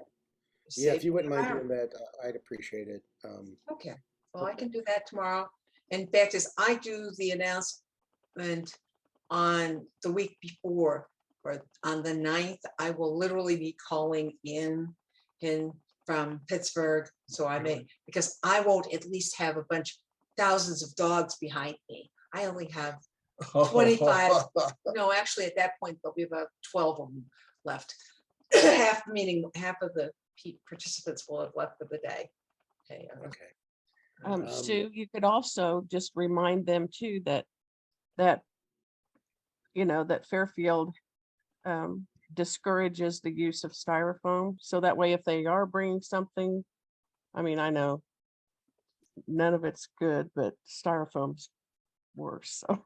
Yeah, if you wouldn't mind Save doing that, I'd appreciate it. Okay, well, I can do that tomorrow. In fact, as I do the announcement on the week before, or on the 9th, I will literally be calling in from Pittsburgh. So I may, because I won't at least have a bunch, thousands of dogs behind me. I only have 25. No, actually at that point, there'll be about 12 of them left. Half, meaning half of the participants will have left for the day. Okay. Okay. Sue, you could also just remind them too that that, that Fairfield discourages the use of styrofoam. So that way, if they are bringing something, I mean, I know none of it's good, but styrofoam's worse. So,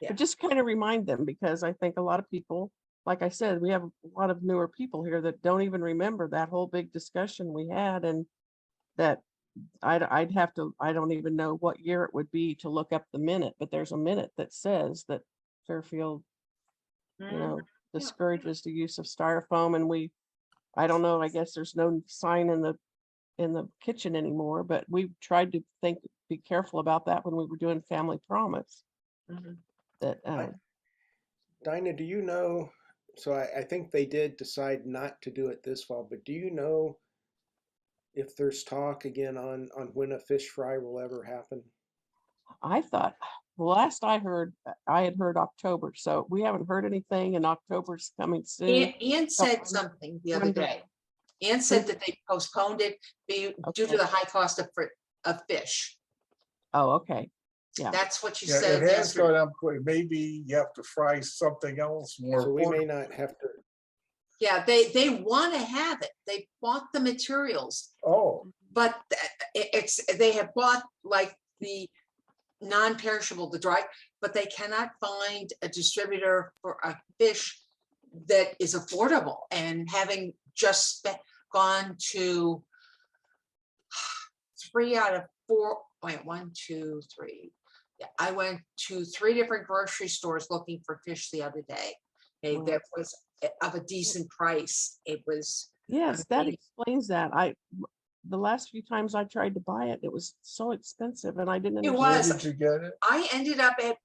Yeah. but just kind of remind them, because I think a lot of people, like I said, we have a lot of newer people here that don't even remember that whole big discussion we had, and that I'd have to, I don't even know what year it would be to look up the minute, but there's a minute that says that Fairfield, discourages the use of styrofoam. And I don't know, I guess there's no sign in the kitchen anymore, but we tried to be careful about that when we were doing Family Promise. Mhm. That Dinah, do you know, so I think they did decide not to do it this fall, but do you know if there's talk again on when a fish fry will ever happen? I thought, the last I heard, I had heard October, so we haven't heard anything, and October's coming soon. Ann So said I'm something the other wondering- day. Ann said that they postponed it due to Okay. the high cost of fish. Oh, okay. Yeah. That's what she Yeah, said it has yesterday. gone up quick. Maybe you have to fry something else more. So we may affordable. not have to, Yeah, they want to have it. They bought the materials, Oh, but they have bought like the non-perishable, the dry, but they cannot find a distributor for a fish that is affordable. And having just gone to 3 out of 4, wait, 1, 2, 3. Yeah, I went to 3 different grocery stores looking for fish the other day. Wow. That was of a decent price. It was, Yes, that mean- explains that. The last few times I tried to buy it, it was so expensive, and I didn't It understand. where was. did you get it? I ended up at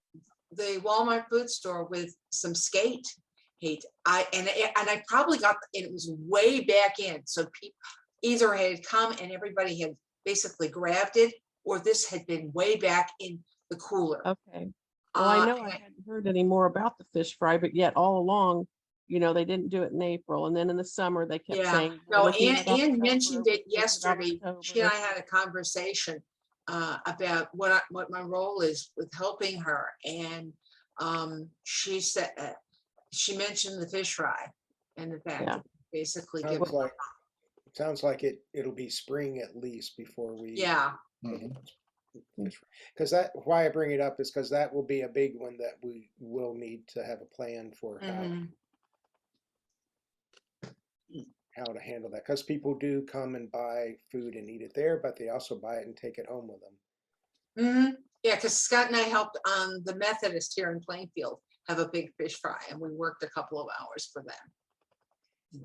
the Walmart food store with some skate hate. And I probably got, and it was way back in. So people either had come and everybody had basically grabbed it, or this had been way back in the cooler. Okay. Well, I know I and hadn't heard any more about the fish fry, but yet all along, they didn't do it in April, and then in the summer they kept Yeah, saying. "We're no, looking Ann at October, mentioned we're it looking at yesterday. She and I October." had a conversation about what my role is with helping her, and she said she mentioned the fish fry and the fact Yeah. that basically give sounds like it'll be spring at least before we. yeah. Mhm. Because why I bring it up is because that will be a big one that we will need to have a plan for Mhm. how to handle that. Because people do come and buy food and eat it there, but they also buy it and take it home with them. Yeah, because Scott and I helped on the Methodist here in Plainfield have a big fish fry, and we worked a couple of hours for them.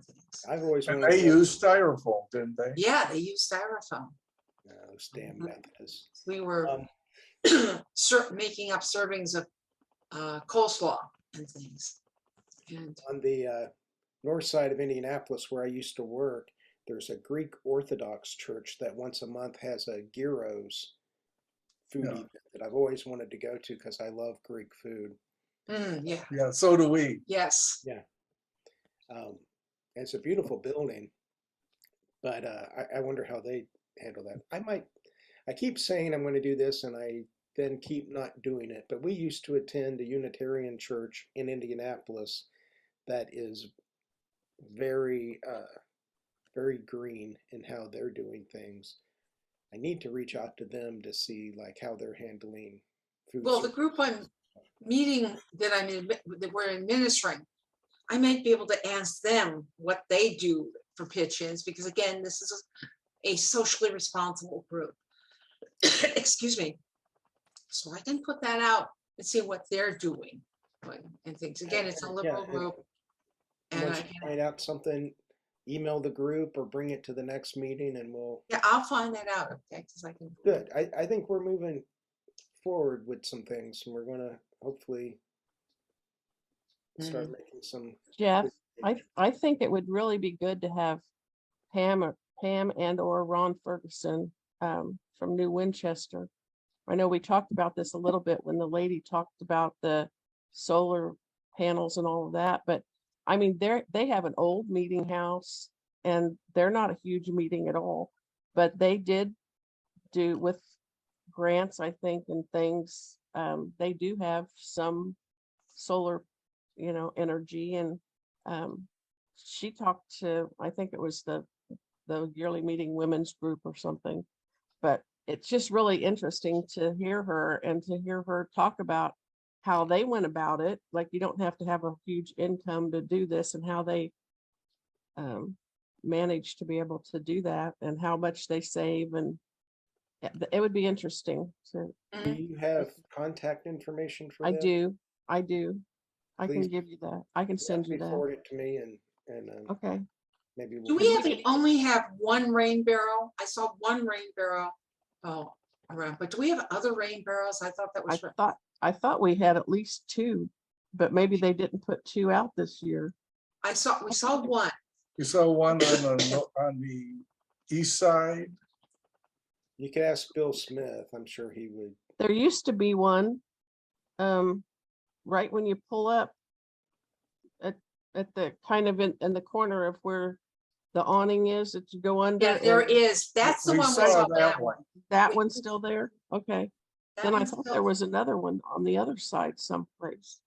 I've always And wanted they to go used styrofoam, didn't they? Yeah, they use styrofoam. those damn Methodists. We were Um, making up servings of coleslaw and things. And On the north side of Indianapolis, where I used to work, there's a Greek Orthodox church that once a month has a gyros food Yeah. event that I've always wanted to go to because I love Greek food. yeah, Yeah, so do we. yes. It's a beautiful building, but I wonder how they handle that. I keep saying I'm going to do this, and I then keep not doing it. But we used to attend a Unitarian church in Indianapolis that is very, very green in how they're doing things. I need to reach out to them to see like how they're handling food. Well, the service. group I'm meeting that that we're administering, I might be able to ask them what they do for pitch-ins, because again, this is a socially responsible group. Excuse me. So I can put that out and see what they're doing and things. Again, it's a liberal and group. And Once you find out something, email the group or bring it to the next meeting, and we'll. yeah, I'll find that out. Okay, because I can. Good. I think we're moving forward with some things, and we're gonna hopefully start making some. Jeff, good I think it would really be good to have Pam and or Ron Ferguson from New Winchester. I know we talked about this a little bit when the lady talked about the solar panels and all of that, but I mean, they have an old meeting house, and they're not a huge meeting at all, but they did do with grants, I think, and things. they do have some solar, energy, and she talked to, I think it was the yearly meeting women's group or something, but it's just really interesting to hear her and to hear her talk about how they went about it. Like, you don't have to have a huge income to do this, and how they managed to be able to do that, and how much they save. And it would be interesting to, Do you have contact information for I them? do. I Please. can give you that. I can send you that. Forward it to me and Okay. maybe Do we only have one rain barrel? I saw one rain barrel around, but do we have other rain barrels? I thought that was. I thought we had at least 2, but maybe they didn't put 2 out this year. We saw one. You saw one on the east side. You could ask Bill Smith. I'm sure he would. There used to be one, right when you pull up at the kind of in the corner of where the awning is that you go under. Yeah, there is. That's the We one we saw saw. that one. That one's still there? Okay. That Then I one's thought still- there was another one on the other side someplace.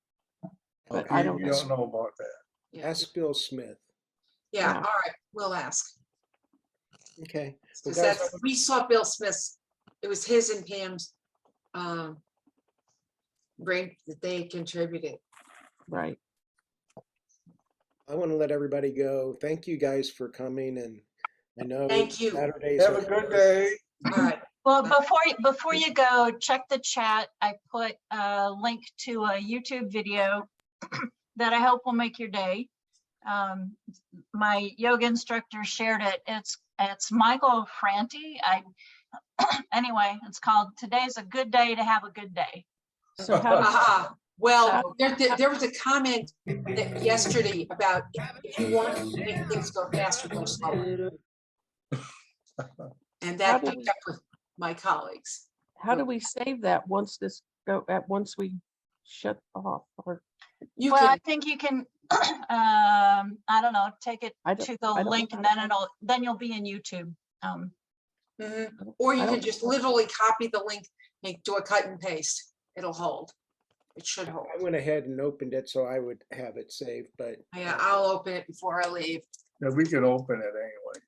But Okay, I You don't know. don't know about that. Yeah, Ask Bill Smith. yeah, Yeah. all right, we'll ask. Okay. Well, Because guys, we saw Bill Smith's, it was his and Pam's rain that they contributed. Right. I want to let everybody go. Thank you guys for coming, and I know Thank you. Saturdays Have are a good day. All right, Well, before you go, check the chat. I put a link to a YouTube video that I hope will make your day. My yoga instructor shared it. It's Michael Franti. Anyway, it's called "Today's a Good Day to Have a Good Day." So how, aha. Well, So- there was a comment yesterday about if you want to make things go faster, go slower. And How that do picked up with my colleagues. how do we save that once we shut off? Or You Well, I can, think you can, I don't know, take it I don't- to I the don't know link, and then you'll be in YouTube. mhm. I Or you don't can just know. literally copy the link, do a cut and paste. It'll hold. It should hold. I went ahead and opened it so I would have it saved, but Yeah, I'll open it before I leave. Yeah, we can open it anyway.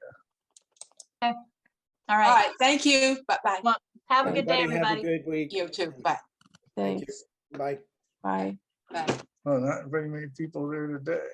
All All right. right, thank you. Bye-bye. Well, have a good day, Have a everybody. good week. You too. Bye. Thank you. Thanks. Bye. Bye. Bye. Oh, not very many people there today.